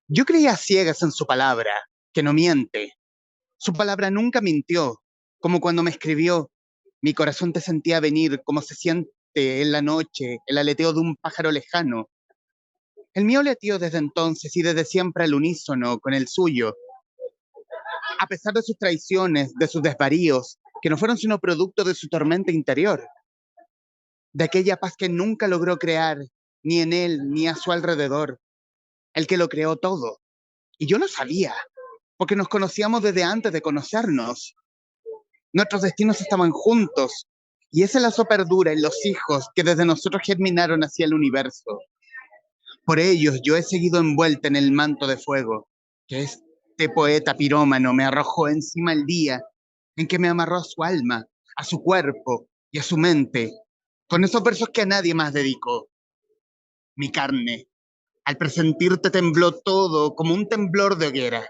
Yo creía a ciegas en su palabra, que no miente. Su palabra nunca mintió, como cuando me escribió. Mi corazón te sentía venir, como se siente en la noche el aleteo de un pájaro lejano. El mío latió desde entonces y desde siempre al unísono con el suyo, a pesar de sus traiciones, de sus desvaríos, que no fueron sino producto de su tormenta interior, de aquella paz que nunca logró crear, ni en él ni a su alrededor, el que lo creó todo. Y yo lo sabía, porque nos conocíamos desde antes de conocernos. Nuestros destinos estaban juntos, y ese lazo perdura en los hijos que desde nosotros germinaron hacia el universo. Por ellos yo he seguido envuelta en el manto de fuego que este poeta pirómano me arrojó encima el día en que me amarró a su alma, a su cuerpo y a su mente, con esos versos que a nadie más dedicó. Mi carne, al presentirte tembló todo como un temblor de hoguera,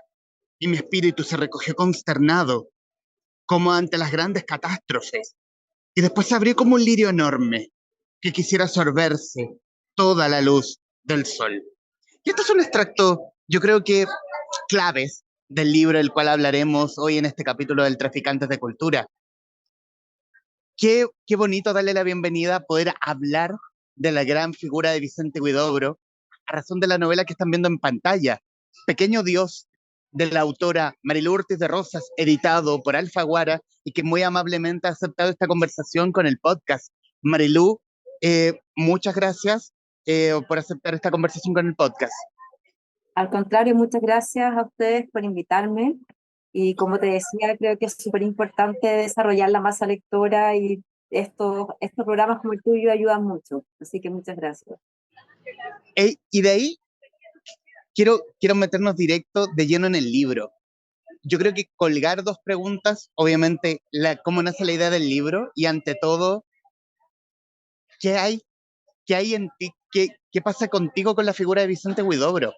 y mi espíritu se recogió consternado, como ante las grandes catástrofes, y después se abrió como un lirio enorme que quisiera absorberse toda la luz del sol. Y esto es un extracto, yo creo que claves del libro del cual hablaremos hoy en este capítulo del Traficantes de Cultura. Qué bonito darle la bienvenida, poder hablar de la gran figura de Vicente Huidobro, a razón de la novela que están viendo en pantalla, Pequeño Dios, de la autora Marilu Ortiz de Rosas, editado por Alfaguara, y que muy amablemente ha aceptado esta conversación con el podcast. Marilu, muchas gracias por aceptar esta conversación con el podcast. Al contrario, muchas gracias a ustedes por invitarme. Y como te decía, creo que es súper importante desarrollar la masa lectora y estos programas como el tuyo ayudan mucho. Así que muchas gracias. Y de ahí quiero meternos directo de lleno en el libro. Yo creo que colgar dos preguntas, obviamente, cómo nace la idea del libro y ante todo, ¿qué hay, qué hay en ti? ¿Qué pasa contigo con la figura de Vicente Huidobro?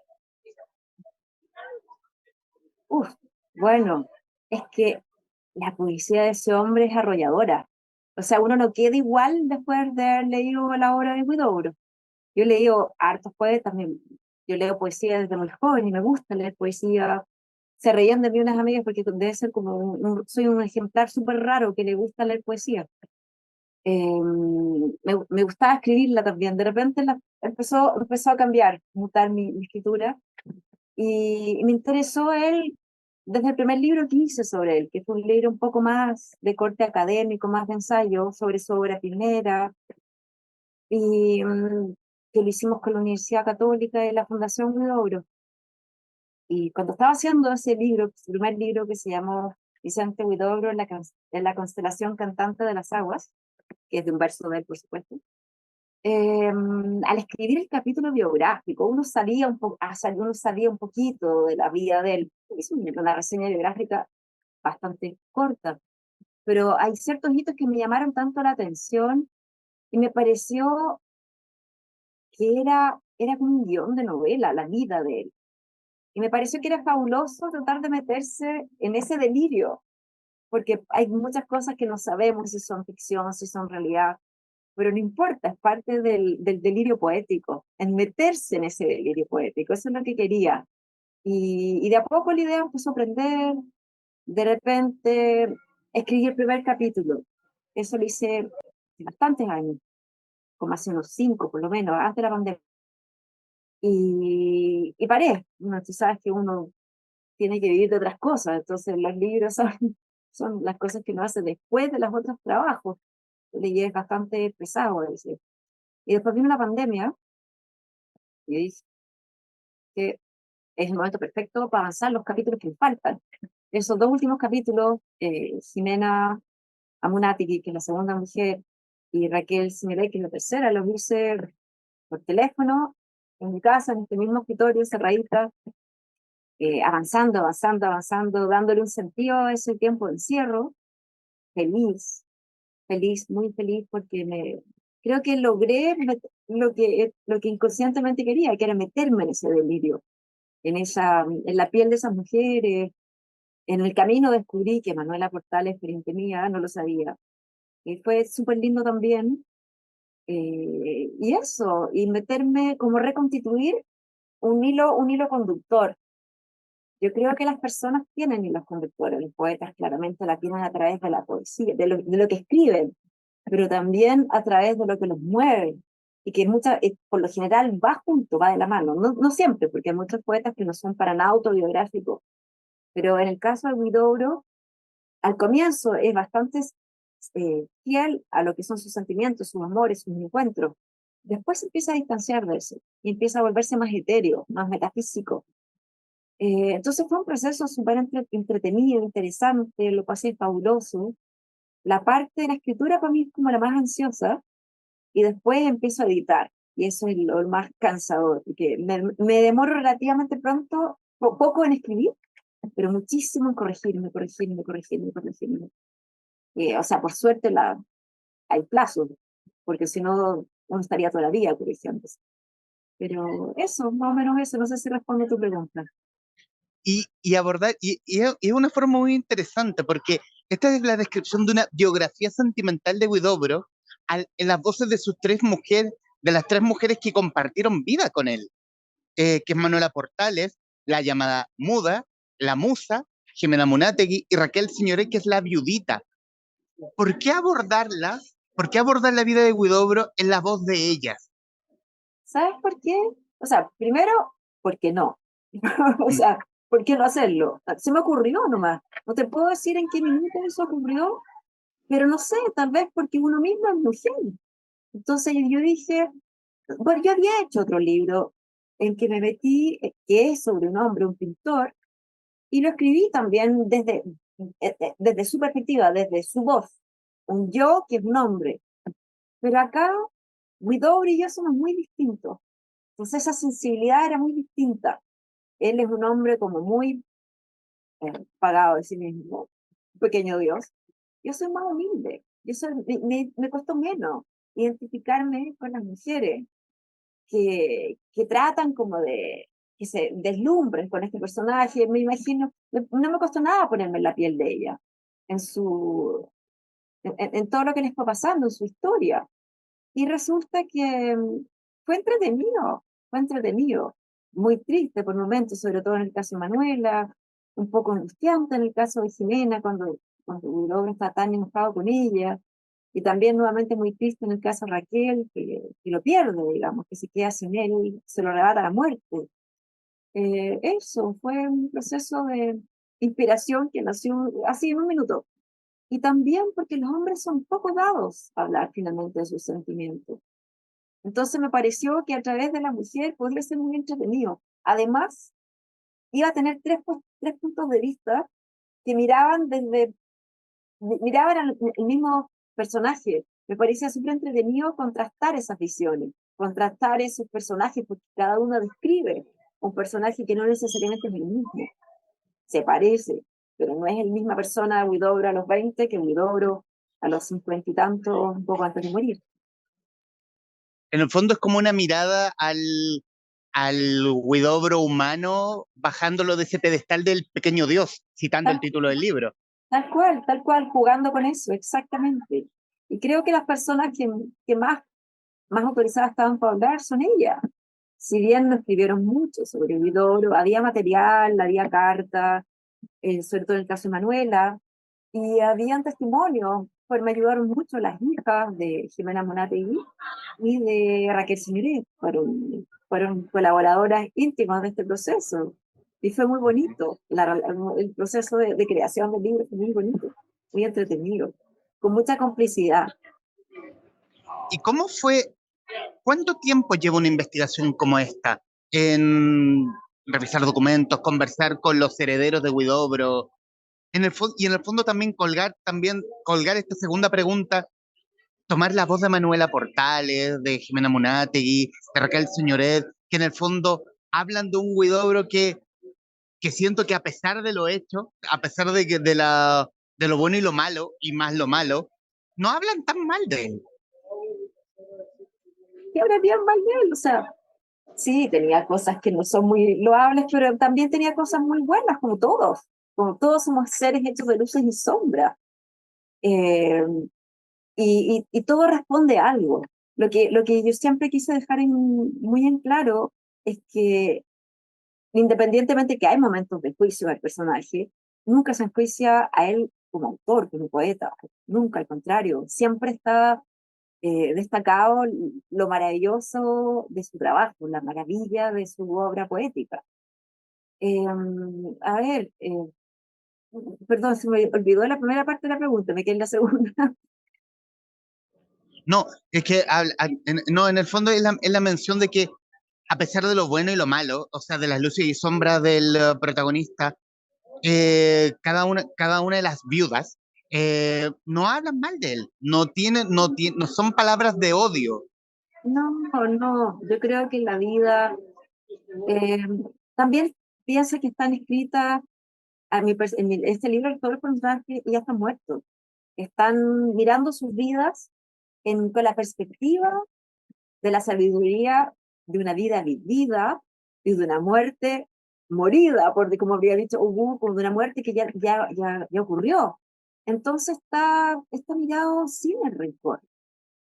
Uf, bueno, es que la poesía de ese hombre es arrolladora. O sea, uno no queda igual después de haber leído la obra de Huidobro. Yo he leído hartos poetas, yo leo poesía desde muy joven y me gusta leer poesía. Se reían de mí unas amigas porque debe ser como, soy un ejemplar súper raro que le gusta leer poesía. Me gustaba escribirla también. De repente empezó a cambiar, mutar mi escritura y me interesó él desde el primer libro que hice sobre él, que fue un libro un poco más de corte académico, más de ensayo sobre su obra primera, y que lo hicimos con la Universidad Católica y la Fundación Huidobro. Y cuando estaba haciendo ese libro, su primer libro que se llamó Vicente Huidobro en la constelación cantante de las aguas, que es de un verso de él, por supuesto, al escribir el capítulo biográfico, uno sabía un poquito de la vida de él. Es una reseña biográfica bastante corta, pero hay ciertos hitos que me llamaron tanto la atención y me pareció que era como un guión de novela, la vida de él. Y me pareció que era fabuloso tratar de meterse en ese delirio, porque hay muchas cosas que no sabemos si son ficción, si son realidad, pero no importa, es parte del delirio poético, en meterse en ese delirio poético, eso es lo que quería. Y de a poco la idea empezó a aprender, de repente escribí el primer capítulo, eso lo hice hace bastantes años, como hace unos 5 por lo menos, antes de la pandemia, y paré. Bueno, tú sabes que uno tiene que vivir de otras cosas, entonces los libros son las cosas que uno hace después de los otros trabajos, y es bastante pesado, es decir. Y después vino la pandemia, y dije que es el momento perfecto para avanzar los capítulos que me faltan. Esos dos últimos capítulos, Jimena Amunátegui, que es la segunda mujer, y Raquel Simeley, que es la tercera, los hice por teléfono, en mi casa, en este mismo escritorio, cerradita, avanzando, dándole un sentido a ese tiempo de encierro, feliz, feliz, muy feliz, porque creo que logré lo que inconscientemente quería, que era meterme en ese delirio, en la piel de esas mujeres. En el camino descubrí que Manuela Portales es pariente mía, no lo sabía. Y fue súper lindo también. Y eso, y meterme, como reconstituir un hilo conductor. Yo creo que las personas tienen hilos conductores, los poetas claramente la tienen a través de la poesía, de lo que escriben, pero también a través de lo que los mueve, y que por lo general va junto, va de la mano, no, no siempre, porque hay muchos poetas que no son para nada autobiográficos, pero en el caso de Huidobro, al comienzo es bastante fiel a lo que son sus sentimientos, sus amores, sus encuentros. Después se empieza a distanciar de eso y empieza a volverse más etéreo, más metafísico. Entonces fue un proceso súper entretenido, interesante, lo pasé fabuloso. La parte de la escritura para mí es como la más ansiosa, y después empiezo a editar, y eso es lo más cansador, porque me demoro relativamente pronto, poco en escribir, pero muchísimo en corregirme. O sea, por suerte hay plazos, porque si no, uno estaría toda la vida corrigiendo. Pero eso, más o menos eso, no sé si responde a tu pregunta. Y abordar, y es una forma muy interesante, porque esta es la descripción de una biografía sentimental de Huidobro en las voces de sus tres mujeres, de las tres mujeres que compartieron vida con él, que es Manuela Portales, la llamada Muda, la Musa, Jimena Munátegui y Raquel Signoret, que es la viudita. ¿Por qué abordarlas? ¿Por qué abordar la vida de Huidobro en la voz de ellas? ¿Sabes por qué? O sea, primero, porque no. O Mm. sea, ¿por qué no hacerlo? Se me ocurrió nomás. No te puedo decir en qué minuto eso ocurrió, pero no sé, tal vez porque uno mismo es mujer. Entonces yo dije, bueno, yo había hecho otro libro en que me metí, que es sobre un hombre, un pintor, y lo escribí también desde su perspectiva, desde su voz. Un yo que es un hombre. Pero acá, Huidobro y yo somos muy distintos. Entonces esa sensibilidad era muy distinta. Él es un hombre como muy pagado de sí mismo, un pequeño Dios. Yo soy más humilde. Me costó menos identificarme con las mujeres que tratan como que se deslumbren con este personaje. Me imagino, no me costó nada ponerme en la piel de ella, en en todo lo que les fue pasando, en su historia. Y resulta que fue entretenido, muy triste por momentos, sobre todo en el caso de Manuela, un poco angustiante en el caso de Jimena, cuando Huidobro está tan enojado con ella, y también nuevamente muy triste en el caso de Raquel, que lo pierde, digamos, que se queda sin él, se lo arrebata la muerte. Eso fue un proceso de inspiración que nació así en un minuto. Y también porque los hombres son poco dados a hablar finalmente de sus sentimientos. Entonces me pareció que a través de la mujer podría ser muy entretenido. Además, iba a tener tres puntos de vista que miraban el mismo personaje. Me parecía súper entretenido contrastar esas visiones, contrastar esos personajes, porque cada uno describe un personaje que no necesariamente es el mismo. Se parece, pero no es la misma persona Huidobro a los 20 que Huidobro a los 50 y tantos, un poco antes de morir. En el fondo es como una mirada al Huidobro humano, bajándolo de ese pedestal del pequeño Dios, citando el Tal título del libro. tal cual, jugando con eso, exactamente. Y creo que las personas que más autorizadas estaban para hablar son ellas. Si bien no escribieron mucho sobre Huidobro, había material, había cartas, sobre todo en el caso de Manuela, y habían testimonios, pues me ayudaron mucho las hijas de Jimena Monategui y de Raquel Signoret, fueron colaboradoras íntimas de este proceso. Y fue muy bonito, el proceso de creación del libro fue muy bonito, muy entretenido, con mucha complicidad. ¿Y cómo fue, cuánto tiempo lleva una investigación como esta? En revisar documentos, conversar con los herederos de Huidobro, y en el fondo también colgar esta segunda pregunta, tomar la voz de Manuela Portales, de Jimena Munátegui, de Raquel Signoret, que en el fondo hablan de un Huidobro que siento que a pesar de lo hecho, a pesar de lo bueno y lo malo, y más lo malo, no hablan tan mal de él. Y ahora bien, Manuel, o sea, sí, tenía cosas que no son muy loables, pero también tenía cosas muy buenas, como todos somos seres hechos de luces y sombras. Eh, y todo responde a algo. Lo que yo siempre quise dejar muy en claro es que independientemente que hay momentos de juicio al personaje, nunca se enjuicia a él como autor, como poeta, nunca, al contrario, siempre está destacado lo maravilloso de su trabajo, la maravilla de su obra poética. A ver, perdón, se me olvidó la primera parte de la pregunta, me quedé en la segunda. No, es que no, en el fondo es la mención de que a pesar de lo bueno y lo malo, o sea, de las luces y sombras del protagonista, cada una de las viudas no hablan mal de él, no son palabras de odio. No, no, yo creo que la vida eh, también piensa que están escritas, este libro, todos los personajes ya están muertos, están mirando sus vidas con la perspectiva de la sabiduría de una vida vivida y de una muerte morida, porque como habría dicho Hugo, como de una muerte que ya ocurrió. Entonces está mirado sin el rencor.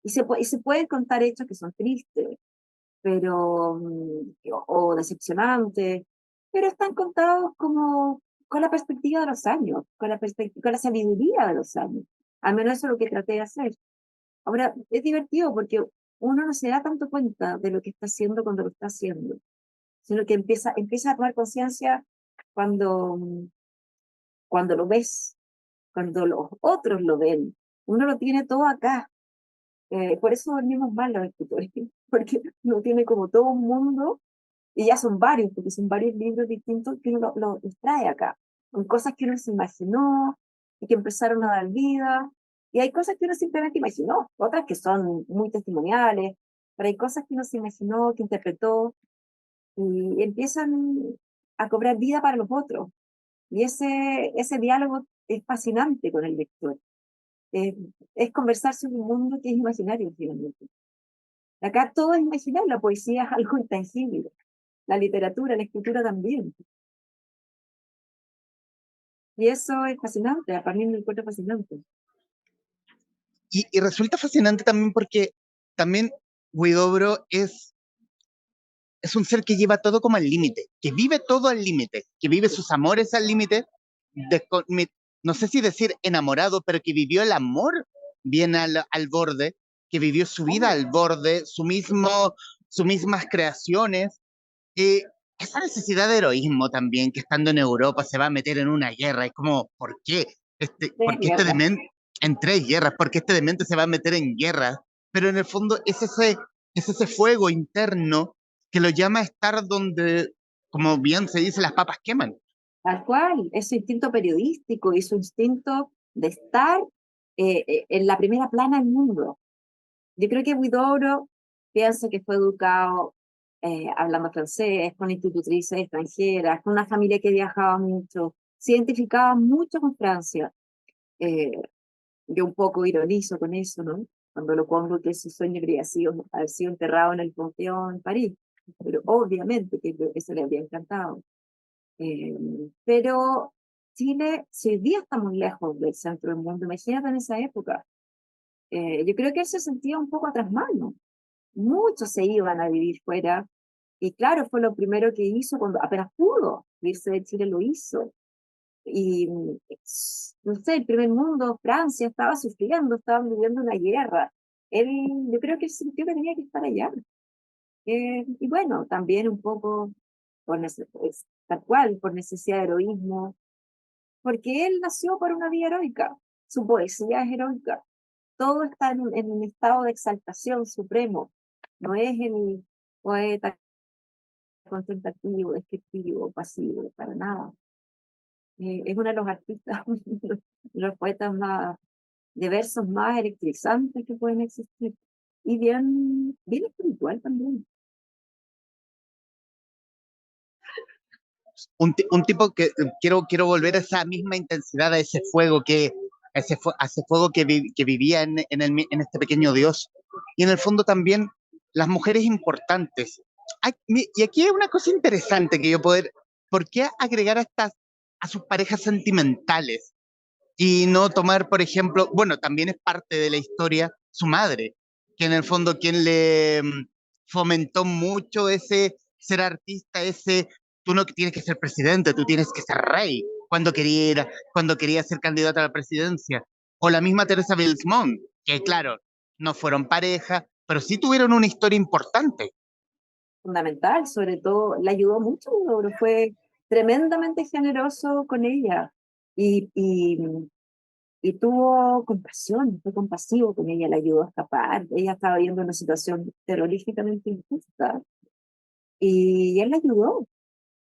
Y se pueden contar hechos que son tristes, pero, o decepcionantes, pero están contados como con la perspectiva de los años, con la sabiduría de los años. Al menos eso es lo que traté de hacer. Ahora, es divertido porque uno no se da tanto cuenta de lo que está haciendo cuando lo está haciendo, sino que empieza a tomar conciencia cuando, cuando lo ves, cuando los otros lo ven. Uno lo tiene todo acá. Por eso dormimos mal los escritores, porque uno tiene como todo un mundo, y ya son varios, porque son varios libros distintos que uno los trae acá, con cosas que uno se imaginó y que empezaron a dar vida. Y hay cosas que uno simplemente imaginó, otras que son muy testimoniales, pero hay cosas que uno se imaginó, que interpretó, y empiezan a cobrar vida para los otros. Y ese diálogo es fascinante con el lector. Eh, es conversar sobre un mundo que es imaginario, finalmente. Acá todo es imaginario, la poesía es algo intangible, la literatura, la escritura también. Y eso es fascinante, para mí me encuentro fascinante. Y resulta fascinante también porque también Huidobro es un ser que lleva todo como al límite, que vive todo al límite, que vive sus amores al límite, no sé si decir enamorado, pero que vivió el amor bien al borde, que vivió su vida al borde, sus mismas creaciones. Eh, Esa necesidad de heroísmo también, que estando en Europa se va a meter en una guerra, es como, ¿por qué? De ¿Por qué este guerra. demente, en tres guerras, por qué este demente se va a meter en guerra? Pero en el fondo es ese fuego interno que lo llama a estar donde, como bien se dice, las papas queman. Tal cual, es su instinto periodístico y su instinto de estar en la primera plana del mundo. Yo creo que Huidobro piensa que fue educado hablando francés, con institutrices extranjeras, con una familia que viajaba mucho, se identificaba mucho con Francia. Eh, yo un poco ironizo con eso, ¿no? Cuando lo pongo que su sueño habría sido haber sido enterrado en el Panteón en París, pero obviamente que eso le habría encantado. Eh, pero Chile, si hoy día estamos lejos del centro del mundo, imagínate en esa época. Yo creo que él se sentía un poco atrás mano. Muchos se iban a vivir fuera, y claro, fue lo primero que hizo cuando apenas pudo irse de Chile, lo hizo. Y no sé, el primer mundo, Francia, estaba sufriendo, estaban viviendo una guerra. Él, yo creo que él sintió que tenía que estar allá. Y bueno, también un poco tal cual, por necesidad de heroísmo, porque él nació para una vida heroica, su poesía es heroica, todo está en un estado de exaltación supremo, no es el poeta contemplativo, descriptivo, pasivo, para nada. Es uno de los artistas, de los poetas más, de versos más electrizantes que pueden existir, y bien espiritual también. Un tipo que quiero volver a esa misma intensidad, a ese fuego a ese fuego que vivía en este pequeño Dios. Y en el fondo también las mujeres importantes. Y aquí hay una cosa interesante que yo poder, ¿por qué agregar a sus parejas sentimentales? Y no tomar, por ejemplo, bueno, también es parte de la historia su madre, que en el fondo quien le fomentó mucho ese ser artista, ese tú no tienes que ser presidente, tú tienes que ser rey, cuando quería ser candidata a la presidencia. O la misma Teresa Bilsmont, que claro, no fueron pareja, pero sí tuvieron una historia importante. Fundamental, sobre todo, le ayudó mucho, Logro, fue tremendamente generoso con ella y, y, y tuvo compasión, fue compasivo con ella, le ayudó a escapar. Ella estaba viendo una situación terroríficamente injusta y él la ayudó,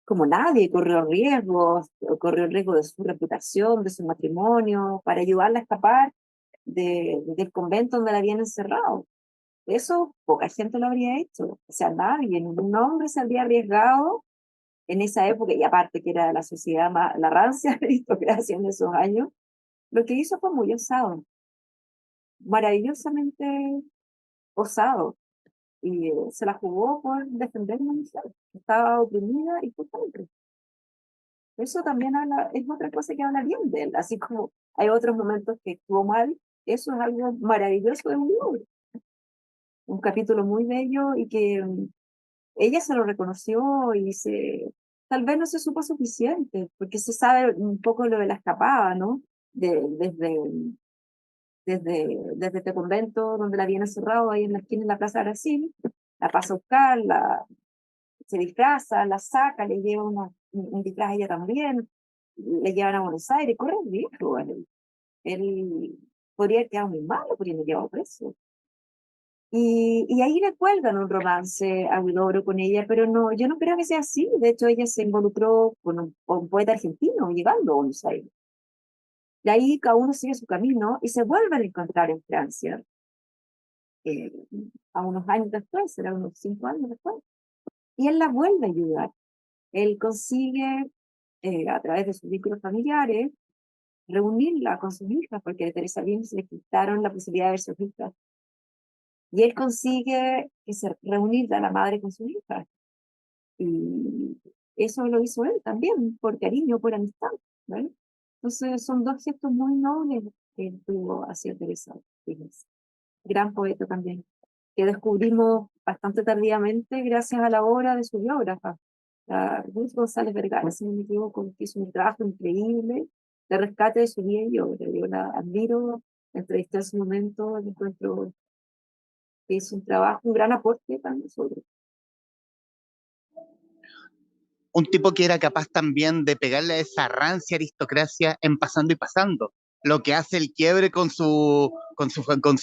como nadie, corrió riesgos, corrió el riesgo de su reputación, de su matrimonio, para ayudarla a escapar del convento donde la habían encerrado. Eso poca gente lo habría hecho, o sea, nadie, ningún hombre se habría arriesgado en esa época, y aparte que era la sociedad más, la rancia aristocracia en esos años, lo que hizo fue muy osado, maravillosamente osado, y se la jugó por defender a una mujer que estaba oprimida y justamente. Eso también habla, es otra cosa que habla bien de él, así como hay otros momentos que estuvo mal, eso es algo maravilloso de un libro, un capítulo muy bello y que ella se lo reconoció y tal vez no se supo suficiente, porque se sabe un poco lo de la escapada, ¿no? Desde este convento donde la habían encerrado ahí en la esquina de la Plaza de Brasil, la pasa a buscar, se disfraza, la saca, le lleva un disfraz a ella también, le llevan a Buenos Aires, corre el riesgo. Él podría haber quedado muy mal, podría haber quedado preso. Y ahí le cuelgan un romance a Huidobro con ella, pero no, yo no creo que sea así. De hecho, ella se involucró con un poeta argentino llegando a Buenos Aires. De ahí cada uno sigue su camino y se vuelven a encontrar en Francia, eh, a unos años después, será unos 5 años después. Y él la vuelve a ayudar. Él consigue, a través de sus vínculos familiares, reunirla con sus hijas, porque a Teresa Bien le quitaron la posibilidad de ver sus hijas. Y él consigue reunirla a la madre con sus hijas. Y eso lo hizo él también, por cariño, por amistad, ¿vale? Entonces son dos gestos muy nobles que tuvo hacia Teresa Fíjense. Gran poeta también, que descubrimos bastante tardíamente gracias a la obra de su biógrafa, la Ruth González Vergara, si no me equivoco, que hizo un trabajo increíble de rescate de su vida y obra. Yo la admiro, la entrevisté en su momento, encuentro que es un trabajo, un gran aporte para nosotros. Un tipo que era capaz también de pegarle a esa rancia aristocracia en pasando y pasando. Lo que hace el quiebre con su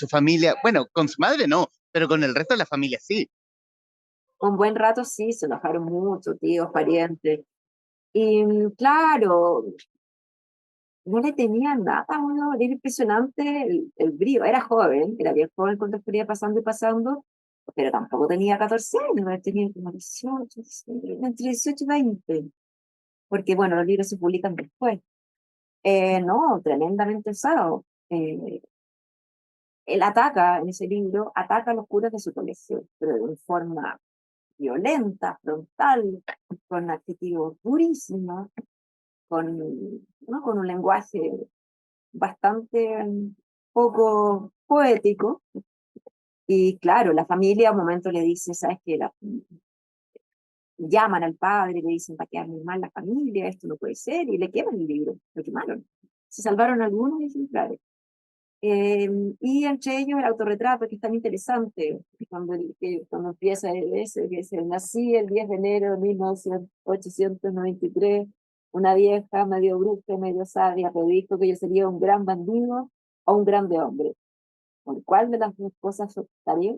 familia, bueno, con su madre no, pero con el resto de la familia sí. Un buen rato sí, se enojaron mucho, tíos, parientes. Y claro, no le tenía nada, bueno, era impresionante el brío. Era joven, era bien joven cuando estaría pasando y pasando, pero tampoco tenía 14 años, tenía como 18, entre 18 y 20, porque bueno, los libros se publican después. No, tremendamente usado. Él ataca, en ese libro, ataca a los curas de su colegio, pero de una forma violenta, frontal, con adjetivos durísimos, ¿no? Con un lenguaje bastante poco poético. Y claro, la familia a un momento le dice, ¿sabes qué? Llaman al padre, le dicen, va a quedar muy mal la familia, esto no puede ser, y le queman el libro, lo quemaron. Se salvaron algunos ejemplares. Y entre ellos el autorretrato, que es tan interesante, cuando empieza ese, que dice, nací el 10 de enero de 1893, una vieja medio bruja, medio sabia, pero dijo que yo sería un gran bandido o un grande hombre. ¿Por cuál de las dos cosas optaría?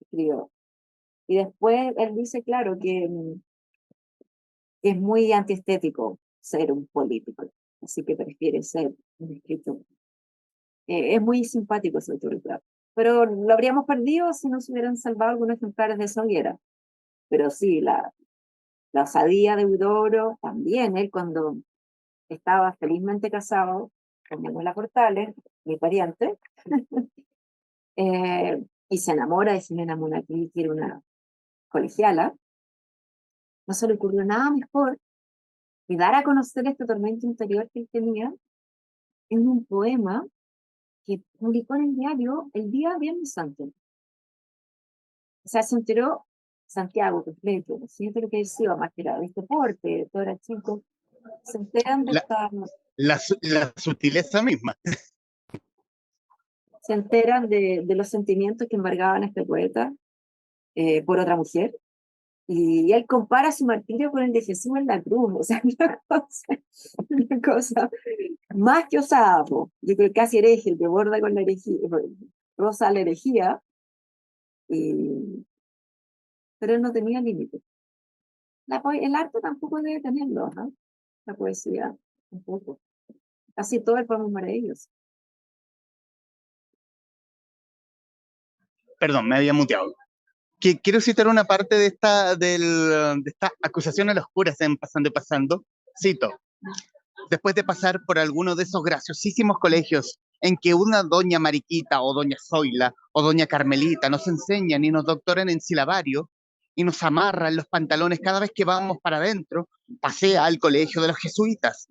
Escribió. Y después él dice, claro, que es muy antiestético ser un político, así que prefiere ser un escritor. Es muy simpático ese autorretrato. Pero lo habríamos perdido si no se hubieran salvado algunos ejemplares de esa hoguera. Pero sí, la osadía de Eudoro, también él cuando estaba felizmente casado con Manuela Portales, mi pariente, y se enamora de Ximena Monaquí, que era una colegiala, no se le ocurrió nada mejor que dar a conocer este tormento interior que él tenía en un poema que publicó en el diario el día Viernes Santo. O sea, se enteró Santiago completo, siempre lo que decía, más que era de este porte, todo era chico, se enteran de La, esta, la sutileza misma. se enteran de los sentimientos que embargaban a este poeta por otra mujer, y él compara su martirio con el de Jesús en la cruz, o sea, una cosa más que osada, po. Yo creo que casi hereje, el que borda con la herejía, rosa la herejía, y, pero él no tenía límite. El arte tampoco debe tenerlo, ¿no? La poesía, un poco. Casi todo el poema es maravilloso. Perdón, me había muteado. Que quiero citar una parte de esta acusación a los curas en Pasando y Pasando. Cito: después de pasar por alguno de esos graciosísimos colegios en que una doña Mariquita o doña Zoila o doña Carmelita nos enseñan y nos doctoran en silabario y nos amarran los pantalones cada vez que vamos para adentro, pasé al colegio de los jesuitas.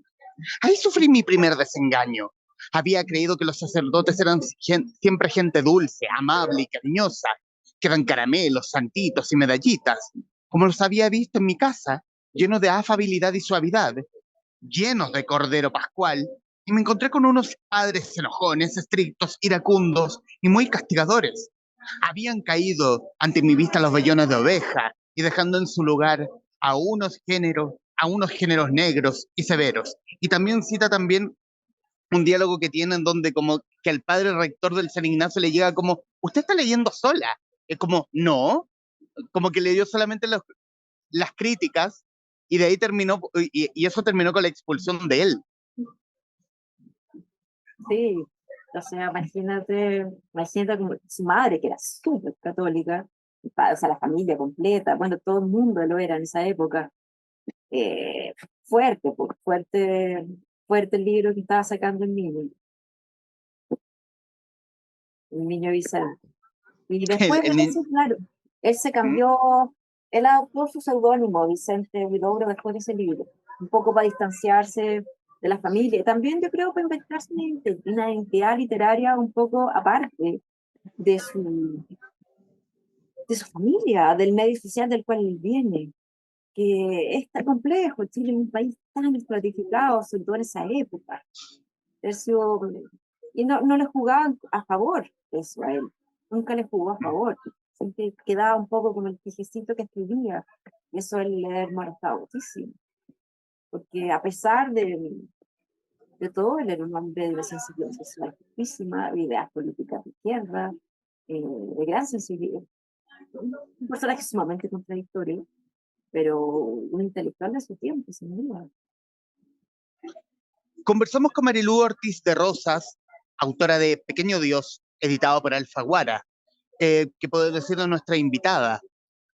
Ahí sufrí mi primer desengaño. Había creído que los sacerdotes eran siempre gente dulce, amable y cariñosa, que dan caramelos, santitos y medallitas, como los había visto en mi casa, llenos de afabilidad y suavidad, llenos de cordero pascual, y me encontré con unos padres enojones, estrictos, iracundos y muy castigadores. Habían caído ante mi vista los vellones de oveja y dejando en su lugar a unos géneros negros y severos. Y también cita también un diálogo que tienen donde como que al padre rector del San Ignacio le llega como, usted está leyendo sola. Es como, no, como que le dio solamente las críticas y de ahí terminó, y eso terminó con la expulsión de él. Sí, o sea, imagínate como su madre, que era súper católica, o sea, la familia completa, bueno, todo el mundo lo era en esa época. Eh, fuerte, pues, fuerte el libro que estaba sacando el niño Vicente. Y El, después de el, eso, claro, él se cambió, él adoptó su seudónimo, Vicente Huidobro, después de ese libro, un poco para distanciarse de la familia. También yo creo para inventarse una identidad literaria un poco aparte de de su familia, del medio social del cual él viene, que es tan complejo. Chile es un país tan estratificado, sobre todo en esa época. Eso, y no le jugaban a favor eso a él, nunca le jugó a favor, siempre quedaba un poco con el fijecito que escribía, y eso él le molestaba muchísimo, porque a pesar de todo, él era un hombre de una sensibilidad social altísima, de ideas políticas de izquierda, de gran sensibilidad, un personaje sumamente contradictorio, pero un intelectual de su tiempo, sin duda. Conversamos con Marilú Ortiz de Rosas, autora de Pequeño Dios, editado por Alfaguara, que puede decir nuestra invitada.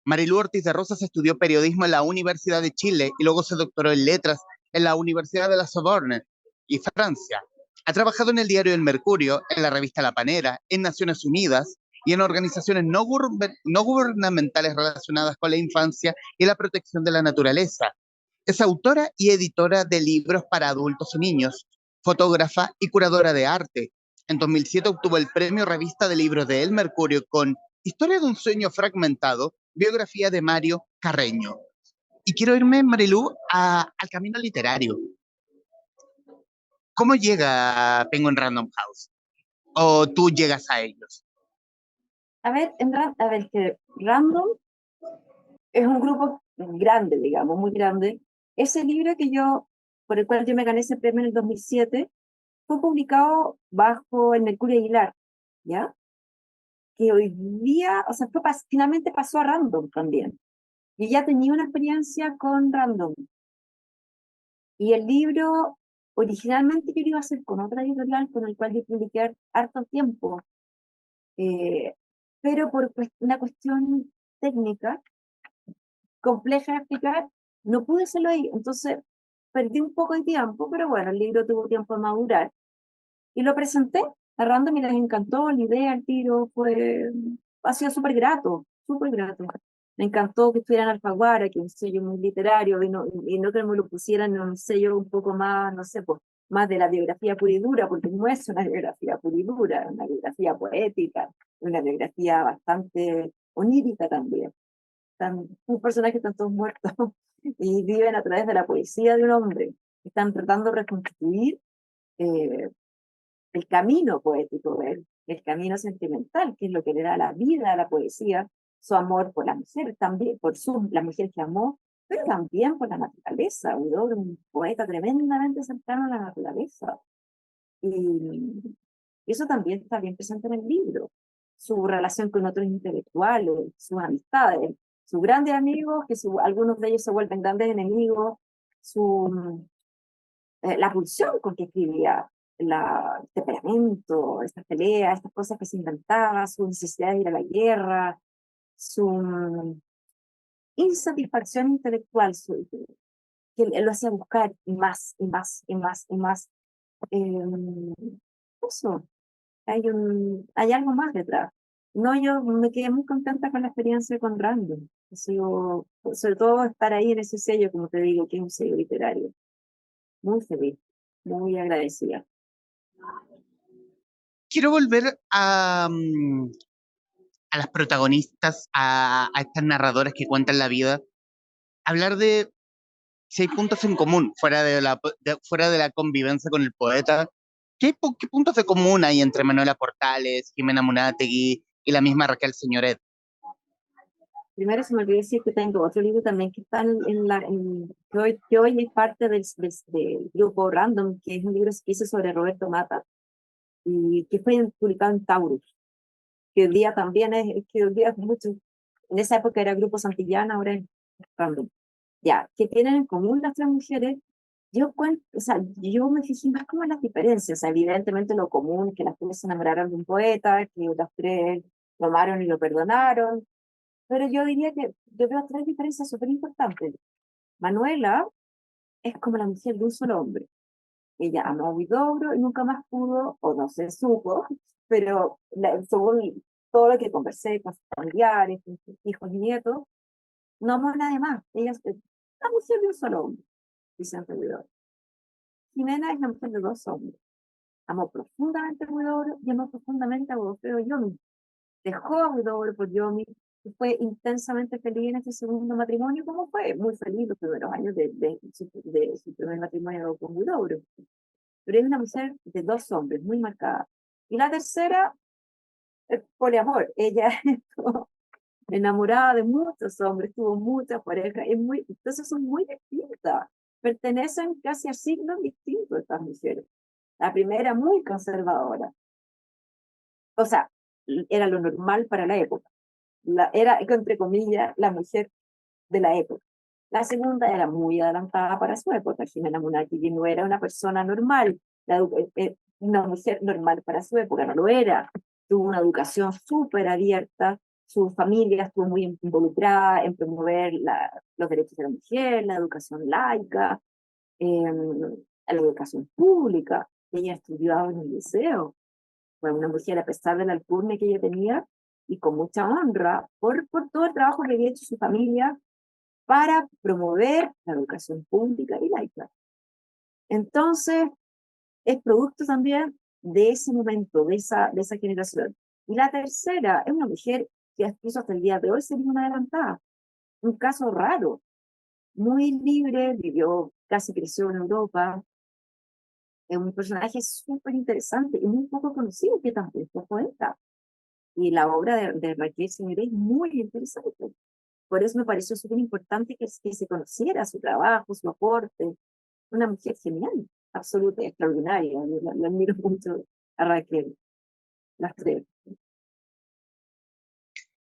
Marilú Ortiz de Rosas estudió periodismo en la Universidad de Chile y luego se doctoró en letras en la Universidad de la Sorbonne y Francia. Ha trabajado en el diario El Mercurio, en la revista La Panera, en Naciones Unidas y en organizaciones no gubernamentales relacionadas con la infancia y la protección de la naturaleza. Es autora y editora de libros para adultos y niños, fotógrafa y curadora de arte. En 2007 obtuvo el premio Revista de Libros de El Mercurio con Historia de un sueño fragmentado, biografía de Mario Carreño. Y quiero irme, Marilú, al camino literario. ¿Cómo llega Penguin Random House? ¿O tú llegas a ellos? A ver, que Random es un grupo grande, digamos, muy grande. Ese libro por el cual yo me gané ese premio en el 2007, fue publicado bajo el Mercurio Aguilar, ¿ya? Que hoy día, o sea, finalmente pasó a Random también. Yo ya tenía una experiencia con Random. Y el libro, originalmente yo lo iba a hacer con otra editorial con el cual yo publiqué harto tiempo. Eh, pero por una cuestión técnica, compleja de explicar, no pude hacerlo ahí. Entonces, perdí un poco de tiempo, pero bueno, el libro tuvo tiempo de madurar. Y lo presenté a Random y les encantó la idea, el tiro, ha sido súper grato, súper grato. Me encantó que estuvieran Alfaguara, que es un sello muy literario, y no que me lo pusieran en un sello un poco más, no sé, pues, más de la biografía pura y dura, porque no es una biografía pura y dura, es una biografía poética, una biografía bastante onírica también. un personaje que están todos muertos y viven a través de la poesía de un hombre. Están tratando de reconstruir eh, el camino poético de él, el camino sentimental, que es lo que le da la vida a la poesía, su amor por la mujer, también por la mujer que amó, pero también por la naturaleza. Huidobro, un poeta tremendamente cercano a la naturaleza. Y eso también está bien presente en el libro. Su relación con otros intelectuales, sus amistades, sus grandes amigos, que algunos de ellos se vuelven grandes enemigos, la pulsión con que escribía, el temperamento, estas peleas, estas cosas que se inventaba, su necesidad de ir a la guerra, su insatisfacción intelectual, que él lo hacía buscar y más, y más, y más, y más. Eh, Eso, hay algo más detrás. No, yo me quedé muy contenta con la experiencia con Random. Ha sido, sobre todo estar ahí en ese sello, como te digo, que es un sello literario. Muy feliz, muy agradecida. Quiero volver a las protagonistas, a estas narradoras que cuentan la vida, hablar de si hay puntos en común fuera de la convivencia con el poeta. ¿Qué puntos de común hay entre Manuela Portales, Jimena Munátegui y la misma Raquel Señoret? Primero se me olvidó decir que tengo otro libro también que está que hoy es parte del grupo Random, que es un libro que hice sobre Roberto Mata y que fue publicado en Taurus, que hoy día también es que hoy día es mucho, en esa época era Grupo Santillana, ahora es Random. Ya, ¿qué tienen en común las tres mujeres? O sea, yo me fijé más como en las diferencias. O sea, evidentemente lo común, que las tres se enamoraron de un poeta, que las tres lo amaron y lo perdonaron, pero yo diría que yo veo tres diferencias súper importantes. Manuela es como la mujer de un solo hombre. Ella amó a Huidobro y nunca más pudo, o no se supo, pero según todo lo que conversé con sus familiares, con sus hijos y nietos, no amó a nadie más. Ella es la mujer de un solo hombre, Vicente Huidobro. Jimena es la mujer de dos hombres. Amó profundamente a Huidobro y amó profundamente a Godofredo Yomi. Dejó a Huidobro por Yomi y fue intensamente feliz en este segundo matrimonio, como fue muy feliz los primeros años de su primer matrimonio con Huidobro. Pero es una mujer de dos hombres, muy marcada. Y la tercera, poliamor. Ella estuvo enamorada de muchos hombres, tuvo muchas parejas, entonces son muy distintas. Pertenecen casi a signos distintos estas mujeres. La primera, muy conservadora. O sea, era lo normal para la época. Era, entre comillas, la mujer de la época. La segunda era muy adelantada para su época. Jimena Munaki no era una persona normal, una mujer normal para su época, no lo era. Tuvo una educación súper abierta, su familia estuvo muy involucrada en promover los derechos de la mujer, la educación laica, la educación pública. Ella estudiaba en el liceo, fue una mujer a pesar de la alcurnia que ella tenía y con mucha honra por todo el trabajo que había hecho su familia para promover la educación pública y laica. Entonces, es producto también de ese momento, de esa generación. Y la tercera es una mujer que incluso hasta el día de hoy sería una adelantada, un caso raro, muy libre, vivió, casi creció en Europa, es un personaje súper interesante y muy poco conocido, que también fue poeta. Y la obra de Raquel Señoré es muy interesante. Por eso me pareció súper importante que se conociera su trabajo, su aporte. Una mujer genial, absoluta, extraordinaria. La admiro mucho a Raquel, las tres.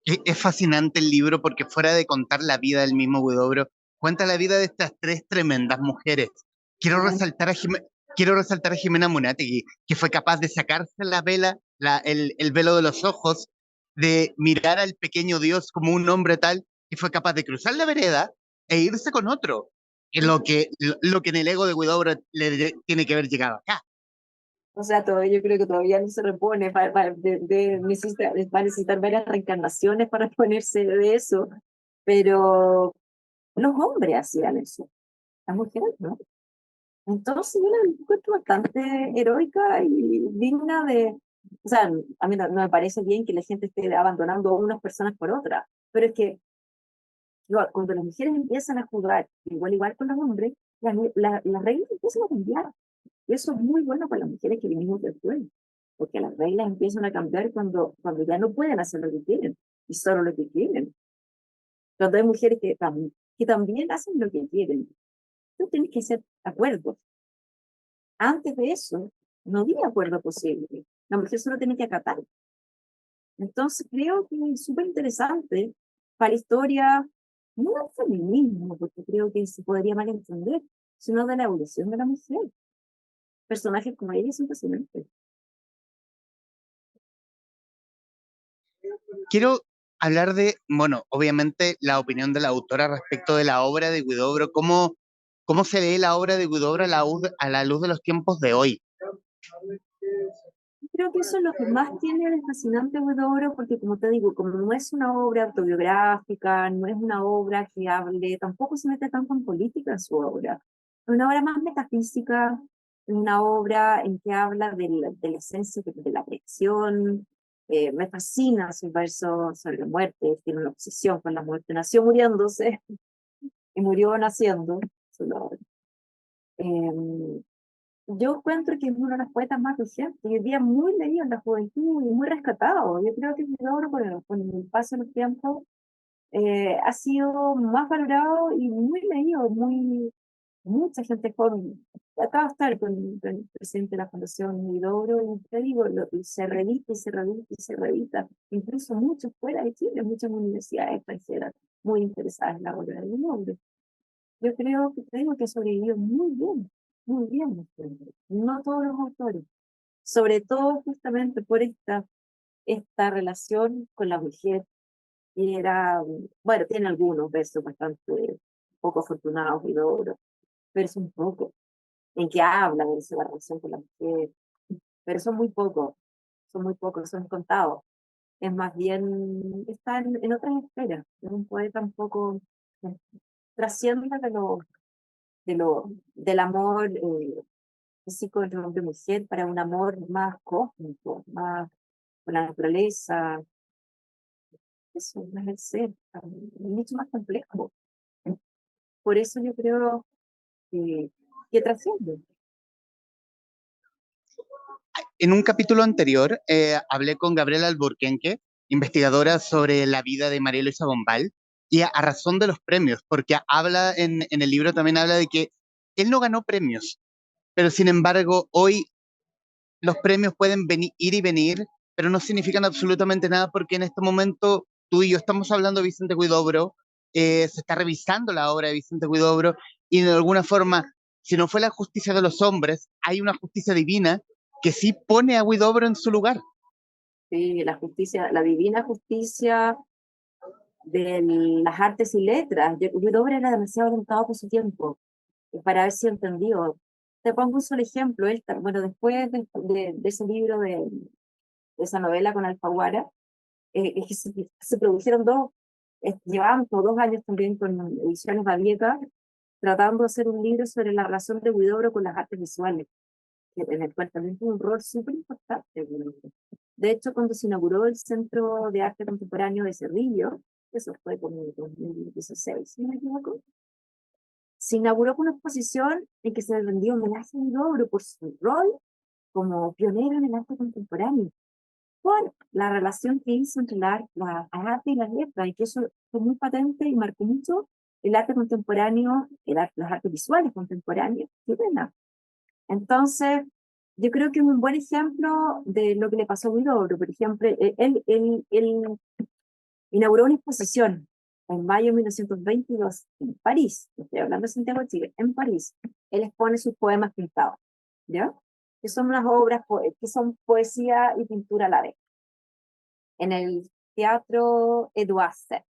Es fascinante el libro porque fuera de contar la vida del mismo Huidobro, cuenta la vida de estas tres tremendas mujeres. Quiero ¿Ya? resaltar a, quiero resaltar a Jimena Munátegui, que fue capaz de sacarse la vela, el velo de los ojos, de mirar al pequeño Dios como un hombre tal, que fue capaz de cruzar la vereda e irse con otro. Lo que en el ego de Huidobro tiene que haber llegado acá. O sea, yo creo que todavía no se repone, va a necesitar varias reencarnaciones para ponerse de eso, pero los hombres hacían eso, las mujeres no. Entonces yo la encuentro bastante heroica y digna o sea, a mí no me parece bien que la gente esté abandonando a unas personas por otras, pero es que Cuando las mujeres empiezan a jugar igual con los hombres, las reglas empiezan a cambiar. Y eso es muy bueno para las mujeres que venimos después, porque las reglas empiezan a cambiar cuando ya no pueden hacer lo que quieren, y solo lo que quieren. Cuando hay mujeres que también hacen lo que quieren, tú tienes que hacer acuerdos. Antes de eso, no había acuerdo posible. La mujer solo tenía que acatar. Entonces creo que es súper interesante para la historia, no del feminismo, porque creo que se podría malentender, sino de la evolución de la mujer. Personajes como ella son fascinantes. Quiero hablar de, bueno, obviamente la opinión de la autora respecto de la obra de Huidobro, cómo se lee la obra de Huidobro a la luz de los tiempos de hoy. Creo que eso es lo que más tiene de fascinante Huidobro, porque como te digo, como no es una obra autobiográfica, no es una obra que hable, tampoco se mete tanto en política en su obra. Es una obra más metafísica, es una obra en que habla de la esencia de la creación. Me fascina su verso sobre la muerte, tiene una obsesión con la muerte. Nació muriéndose y murió naciendo. Eh, yo encuentro que es uno de los poetas más recientes y hoy día muy leído en la juventud y muy rescatado. Yo creo que Isidoro con el paso del tiempo ha sido más valorado y muy leído, mucha gente joven. Acaba de estar con el presidente de la Fundación Isidoro y te digo, se reedita y se reedita y se reedita. Incluso muchos fuera de Chile, muchas universidades extranjeras muy interesadas en la obra de Isidoro. Yo creo que te digo que sobrevivió muy bien. No todos los autores, sobre todo justamente por esta relación con la mujer, y era, bueno, tiene algunos versos bastante poco afortunados y duros, pero es un poco, en que habla de esa relación con la mujer, pero son muy pocos, son contados. Es más bien, está en otras esferas, es un poeta un poco, trasciende del amor físico entre hombre y mujer para un amor más cósmico, más con la naturaleza, eso, más el ser, mucho más complejo. Por eso yo creo que, que trasciende. En un capítulo anterior hablé con Gabriela Alburquenque, investigadora sobre la vida de María Luisa Bombal, y a razón de los premios, porque habla en el libro también habla de que él no ganó premios, pero sin embargo hoy los premios pueden venir, ir y venir, pero no significan absolutamente nada porque en este momento tú y yo estamos hablando de Vicente Huidobro, se está revisando la obra de Vicente Huidobro y de alguna forma, si no fue la justicia de los hombres, hay una justicia divina que sí pone a Huidobro en su lugar. Sí, la justicia, la divina justicia de las artes y letras. Huidobro era demasiado orientado por su tiempo, para haber sido entendido. Te pongo un solo ejemplo. Bueno, después de ese libro, de esa novela con Alfaguara, es que se produjeron llevaban como 2 años también con Ediciones Babieca, tratando de hacer un libro sobre la relación de Huidobro con las artes visuales, en el cual también tuvo un rol súper importante. De hecho, cuando se inauguró el Centro de Arte Contemporáneo de Cerrillo, eso fue como en 2016, si no me equivoco, se inauguró con una exposición en que se le rendió homenaje a Huidobro por su rol como pionero en el arte contemporáneo, por la relación que hizo entre la arte y la letra, y que eso fue muy patente y marcó mucho el arte contemporáneo, las artes visuales contemporáneas chilenas. Entonces, yo creo que es un buen ejemplo de lo que le pasó a Huidobro. Por ejemplo, él inauguró una exposición en mayo de 1922 en París, estoy hablando de Santiago de Chile, en París. Él expone sus poemas pintados, ¿ya? Que son unas obras que son poesía y pintura a la vez, en el Teatro Edouard Sept.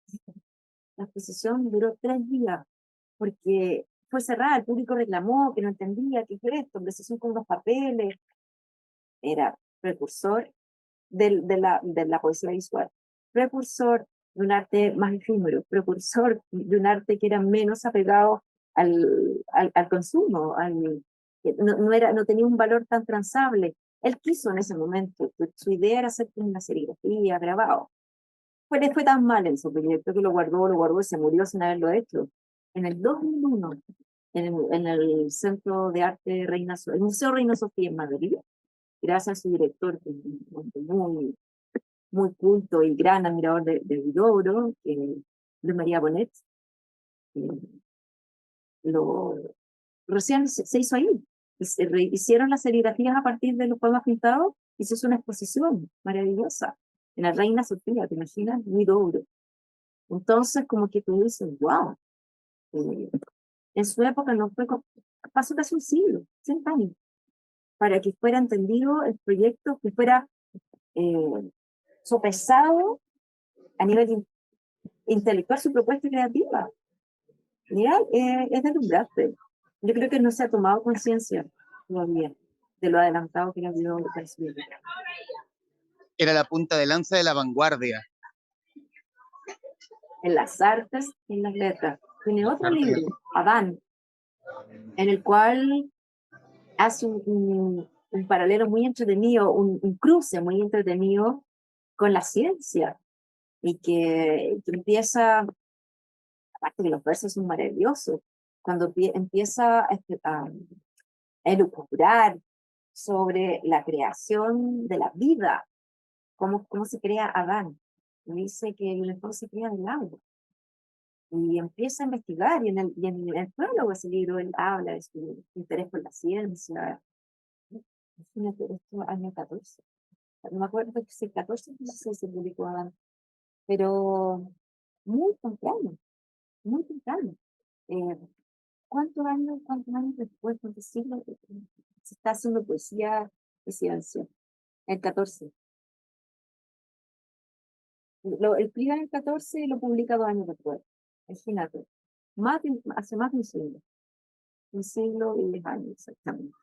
La exposición duró 3 días porque fue cerrada, el público reclamó que no entendía qué fue esto, empezaron con unos papeles, era precursor de la poesía visual, precursor de un arte más efímero, precursor de un arte que era menos apegado al consumo, que no tenía un valor tan transable. Él quiso en ese momento, su idea era hacer una serigrafía, grabado. le fue tan mal en su proyecto que lo guardó y se murió sin haberlo hecho. En el 2001, en el Centro de Arte Reina Sofía, el Museo Reina Sofía en Madrid, gracias a su director, que es un hombre muy culto y gran admirador de Huidobro, Luis María Bonet, lo, recién se hizo ahí. Hicieron las serigrafías a partir de los poemas pintados y se hizo una exposición maravillosa en la Reina Sofía, ¿te imaginas? Huidobro. Entonces, como que tú dices, wow, en su época no fue, pasó casi un siglo, 100 años, para que fuera entendido el proyecto, que fuera sopesado a nivel intelectual su propuesta creativa. Mira, es deslumbrante. Yo creo que no se ha tomado conciencia todavía de lo adelantado que ha habido para su vida. Era la punta de lanza de la vanguardia. En las artes y en las letras. Tiene otro libro, Adán, en el cual hace un paralelo muy entretenido, un cruce muy entretenido con la ciencia, y que empieza, aparte que los versos son maravillosos, cuando empieza a elucubrar sobre la creación de la vida, cómo se crea Adán. Y dice que el mejor se crea del agua. Y empieza a investigar, y en el prólogo de ese libro él habla de su interés por la ciencia. Imagínate, esto año 14. No me acuerdo si 14 o 16 se publicó Adán, pero muy temprano, muy temprano. Eh, cuántos años después, cuántos siglos, se está haciendo poesía y ciencia? El 14. El primer el 14 lo publica 2 años después. Imagínate. Hace más de un siglo. Un siglo y 10 años, exactamente.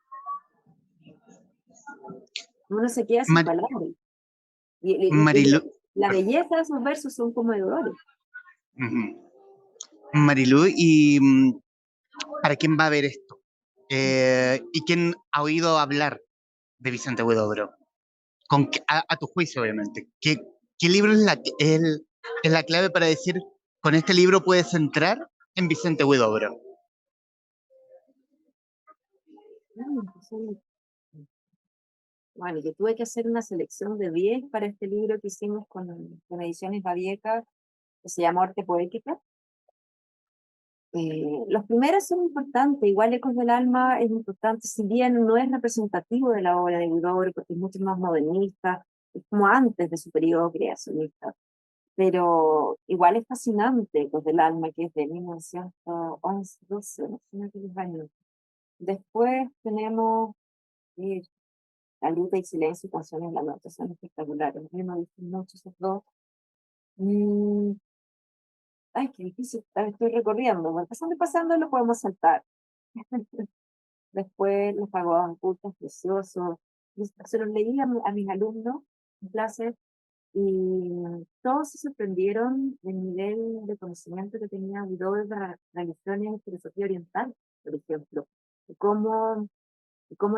Uno se queda sin Mar palabras. Y Marilu, la belleza de esos versos son conmovedores. Marilu, ¿y para quién va a ver esto? ¿Y quién ha oído hablar de Vicente Huidobro? A tu juicio, obviamente. ¿Qué libro es la clave para decir, con este libro puedes entrar en Vicente Huidobro? Bueno, yo tuve que hacer una selección de 10 para este libro que hicimos con Ediciones Babieca, que se llama Arte Poética. Los primeros son importantes, igual Ecos del Alma es importante, si bien no es representativo de la obra de Huidobro, porque es mucho más modernista, es como antes de su periodo creacionista, pero igual es fascinante Ecos del Alma, que es de 1911-12, imagínate los años. Después tenemos La Luta y Silencio y Canciones de la Noche, son espectaculares, a mí me gustan mucho esos dos. Mm, Ay, qué difícil, estoy recorriendo, pasando lo podemos saltar. Después los pagos cultos preciosos. Se los leí a mis alumnos en clase y todos se sorprendieron del nivel de conocimiento que tenía Huidobro de las religiones y filosofía oriental, por ejemplo, y cómo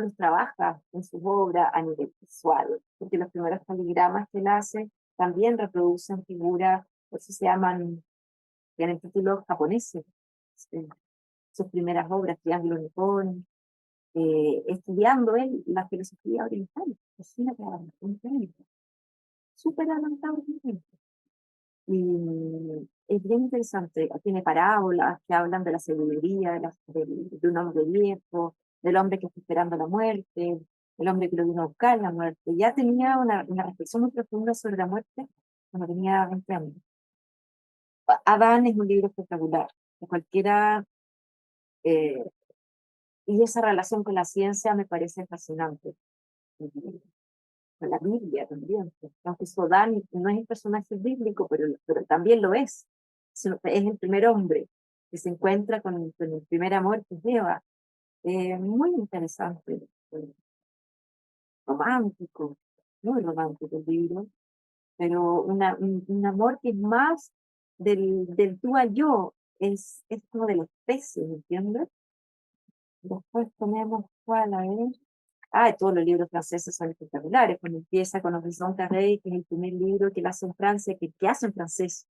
los trabaja en sus obras a nivel visual, porque los primeros caligramas que él hace también reproducen figuras, por eso se llaman, tienen títulos japoneses. eh, Sus primeras obras, Triángulo Nipón, estudiando él la filosofía oriental. Imagínate, súper adelantado también. Y es bien interesante. Tiene parábolas que hablan de la sabiduría de un hombre viejo, del hombre que está esperando la muerte, del hombre que lo vino a buscar la muerte. Ya tenía una reflexión muy profunda sobre la muerte cuando tenía 20 años. Adán es un libro espectacular. Que cualquiera, eh, y esa relación con la ciencia me parece fascinante. Con la Biblia también, aunque Sodán no es el personaje bíblico, pero también lo es. Es el primer hombre que se encuentra con el primer amor, que es Eva. Muy interesante, romántico, muy romántico el libro, pero un amor que es más del tú a yo, es como de los peces, ¿entiendes? Después tenemos, ¿cuál? A ver. todos los libros franceses son espectaculares, cuando empieza con Horizon Carré, que es el primer libro que él hace en Francia, que hace en francés,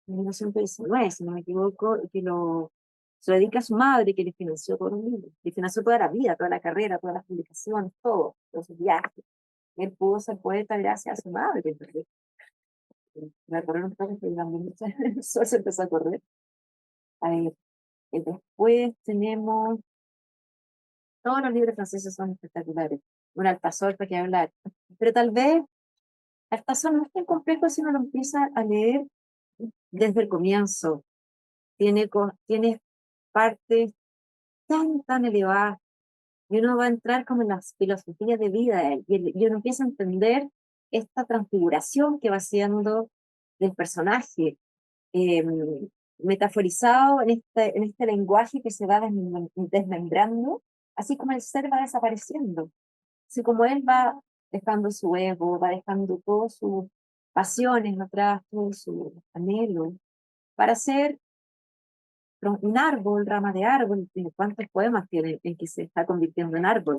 en 1919, si no me equivoco, y que se lo dedica a su madre, que le financió todo el libro, le financió toda la vida, toda la carrera, todas las publicaciones, todo, todos sus viajes. Él pudo ser poeta gracias a su madre. Me acordé un poco que también el sol se empezó a correr. A ver, después tenemos, todos los libros franceses son espectaculares. Un Altazor para que hablar. Pero tal vez Altazor no es tan complejo si uno lo empieza a leer desde el comienzo. Tiene partes tan elevadas y uno va a entrar como en las filosofías de vida de él, y uno empieza a entender esta transfiguración que va haciendo del personaje, eh, metaforizado en este lenguaje que se va desmembrando, así como el ser va desapareciendo, así como él va dejando su ego, va dejando todas sus pasiones atrás, todos sus anhelos, para ser un árbol, rama de árbol. ¿Cuántos poemas tiene en que se está convirtiendo en árbol?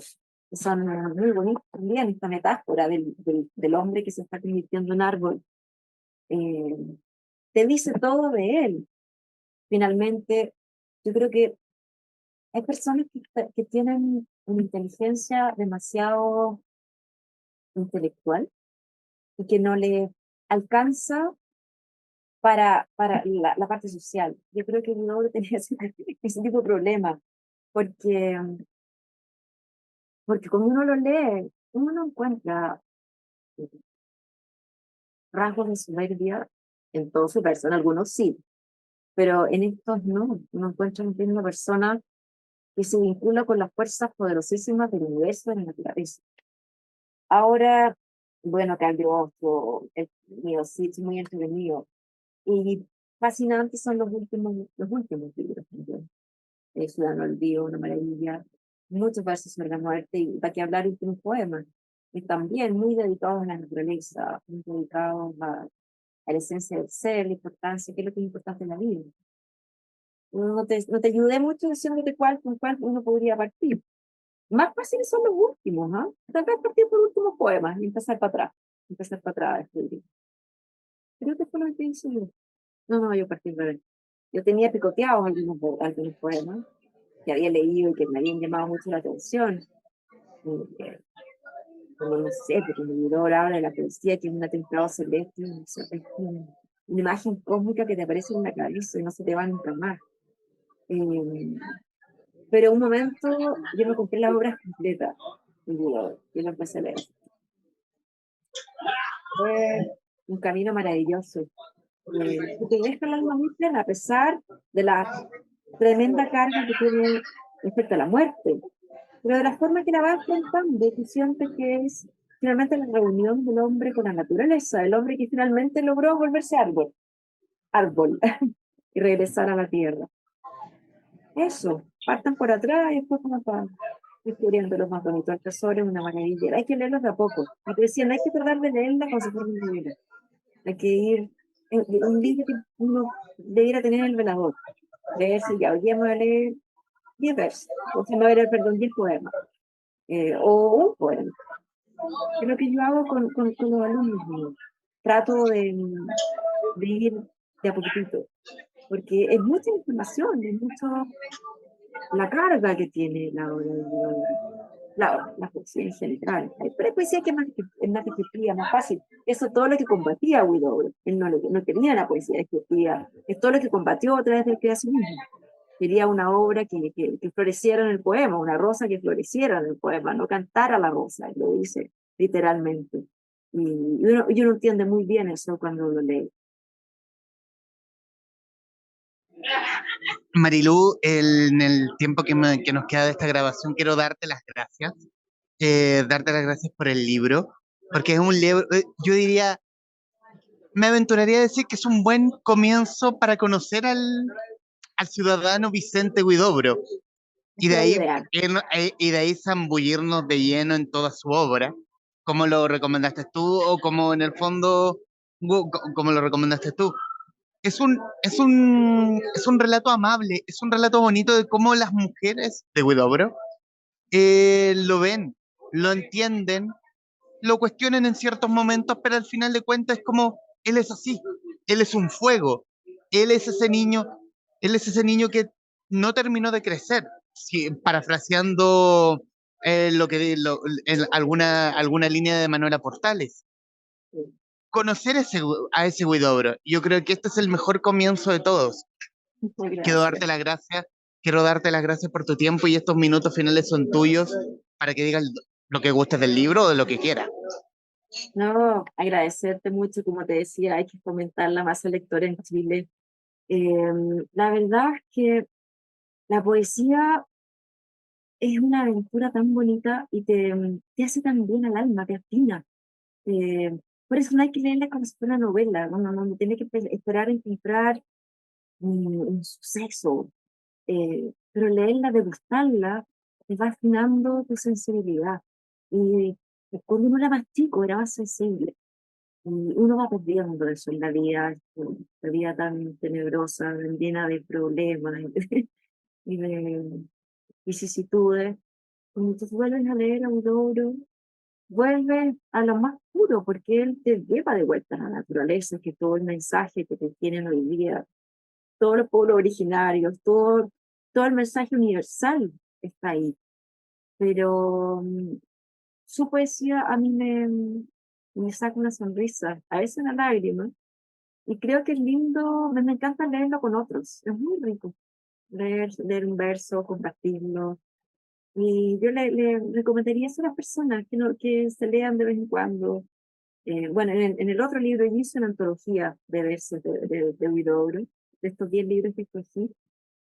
Son muy bonitos también, esta metáfora del hombre que se está convirtiendo en árbol. Eh, Te dice todo de él. Finalmente, yo creo que hay personas que tienen una inteligencia demasiado intelectual y que no le alcanza para la parte social. Yo creo que no tenía ese tipo de problema, porque cuando uno lo lee, uno no encuentra rasgos de soberbia en toda su persona, algunos sí, pero en estos no. Uno encuentra en una persona que se vincula con las fuerzas poderosísimas del universo y de la naturaleza. Ahora, bueno, Cagliostro, el mío, sí, es muy entretenido. Y fascinantes son los últimos libros también. Ciudadano Olvido, una maravilla, muchos versos sobre la muerte, y para que hablar últimos poemas, y también muy dedicados a la naturaleza, muy dedicados a la esencia del ser, la importancia, qué es lo que es importante en la vida. No te ayudé mucho diciéndote con cuál uno podría partir. Más fáciles son los últimos, ¿ah? Tal vez partir por últimos poemas y empezar para atrás a escribir. Creo que fue lo que hice yo. No, yo partí por ahí. Yo tenía picoteados algunos poemas que había leído y que me habían llamado mucho la atención. Como no sé, porque mi libro habla de la poesía, que es una templado celeste, no sé, es una imagen cósmica que te aparece en la cabeza y no se te va nunca más. Pero un momento yo me compré las obras completas y yo lo empecé a leer. Fue un camino maravilloso. Que te deja el alma muy plena, a pesar de la tremenda carga que tiene respecto a la muerte. Pero de la forma que la va afrontando, tú sientes que es finalmente la reunión del hombre con la naturaleza, el hombre que finalmente logró volverse árbol, y regresar a la tierra. Eso, partan por atrás y después como para descubriendo los más bonitos. El tesoro es una maravilla. Hay que leerlos de a poco. Y te decían, hay que tratar de leerla como si fuera un libro. Hay que ir, un libro que uno debiera tener en el velador. Leerse ya, hoy día me voy a leer 10 versos, o sea, me voy a leer, perdón, 10 poemas, o un poema. Es lo que yo hago con los alumnos míos. Trato de ir de a poquitito, porque es mucha información, es mucho la carga que tiene la obra de Huidobro, la poesía en general. Pero hay poesía que es más descriptiva, más fácil. Eso todo lo que combatía Huidobro. Él no quería la poesía descriptiva, es todo lo que combatió a través del creacionismo. Quería una obra que floreciera en el poema, una rosa que floreciera en el poema, no cantara la rosa, lo dice literalmente. Y uno entiende muy bien eso cuando lo lee. Marilú, en el tiempo que nos queda de esta grabación, quiero darte las gracias por el libro, porque es un libro, yo diría, me aventuraría a decir que es un buen comienzo para conocer al ciudadano Vicente Huidobro, y Esa de es la ahí, idea. y de ahí zambullirnos de lleno en toda su obra, como lo recomendaste tú, o como en el fondo, como lo recomendaste tú. Es un relato amable, es un relato bonito de cómo las mujeres de Huidobro lo ven. lo entienden, lo cuestionan en ciertos momentos, pero al final de cuentas es como, él es así, él es un fuego, él es ese niño, él es ese niño que no terminó de crecer, si, parafraseando lo que en alguna línea de Manuela Portales. Sí, Conocer a ese Huidobro, yo creo que este es el mejor comienzo de todos. muchas Quiero gracias. darte las gracias, quiero darte las gracias por tu tiempo y estos minutos finales son tuyos para que digas lo que gustes del libro o de lo que quieras. No, agradecerte mucho, como te decía, hay que fomentar la masa lectora en Chile. La verdad es que la poesía es una aventura tan bonita y te hace tan bien al alma, te afina. Por eso no hay que leerla como si fuera una novela, no tiene que esperar a encontrar un suceso, pero leerla, degustarla, te va afinando tu sensibilidad. Y cuando uno era más chico, era más sensible. Y uno va perdiendo eso en la vida tan tenebrosa, llena de problemas y de vicisitudes. Cuando tú vuelves a leer a Aurora, vuelves a lo más puro, porque él te lleva de vuelta a la naturaleza, que todo el mensaje que te tienen hoy día, todos los pueblos originarios, todo el mensaje universal está ahí. Pero su poesía a mí me saca una sonrisa, a veces una lágrima, y creo que es lindo, me encanta leerlo con otros, es muy rico leer un verso, compartirlo. Y yo le recomendaría eso a las personas que, no, que se lean de vez en cuando. Bueno, en el otro libro yo hice una antología de versos de Huidobro, de estos 10 libros que escogí,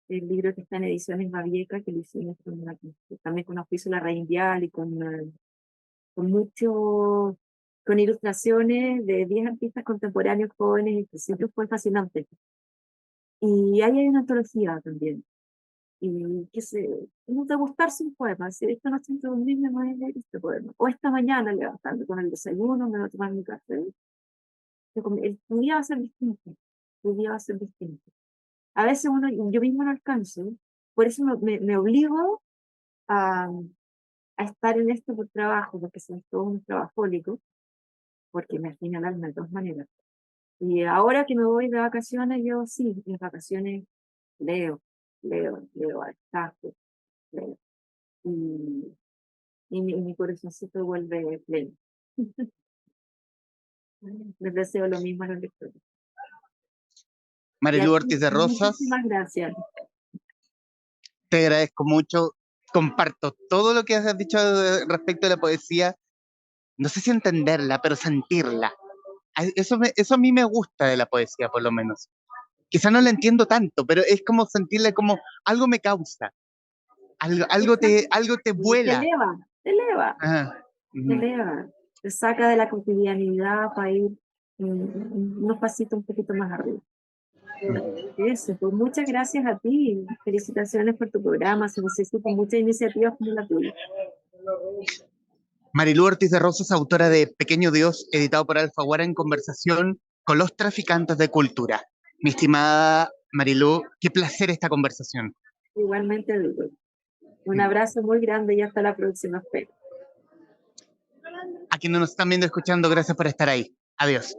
el libro que está en Ediciones Babieca, que lo hicimos también con Auspicio La Reinvial y con mucho, con ilustraciones de 10 artistas contemporáneos jóvenes, que siempre fue fascinante. Y ahí hay una antología también. Y que se, no te gustarse un poema, si esta noche antes de dormir me voy a leer este poema. O esta mañana levantando con el desayuno, me voy a tomar mi café. Tu día va a ser distinto. Tu día va a ser distinto. A veces uno, yo mismo no alcanzo, por eso me obligo a, a estar en esto por trabajo, porque soy todo un trabajólico, porque me afina el alma de todas maneras. Y ahora que me voy de vacaciones, yo sí, en las vacaciones leo, leo al tajo, leo. Y, mi corazoncito vuelve pleno. Les deseo lo mismo a los lectores. Y a Marilu ti, Ortiz de Rosas, muchísimas gracias. te agradezco mucho, comparto todo lo que has dicho respecto a la poesía, no sé si entenderla, pero sentirla. Eso a mí me gusta de la poesía, por lo menos. Quizá no la entiendo tanto, pero es como sentirla como algo me causa, Exacto. algo te Y te vuela. eleva, te eleva, Ajá, te ujú. eleva. Te saca de la cotidianidad para ir unos pasitos un poquito más arriba. Eso, pues muchas gracias a ti. Felicitaciones por tu programa. Se necesitan muchas iniciativas como la tuya. Marilu Ortiz de Rosas, autora de Pequeño Dios, editado por Alfaguara en conversación con los traficantes de cultura. Mi estimada Marilu, qué placer esta conversación. Igualmente, digo, un abrazo muy grande y hasta la próxima. Espero. A quienes nos están viendo y escuchando, gracias por estar ahí. Adiós.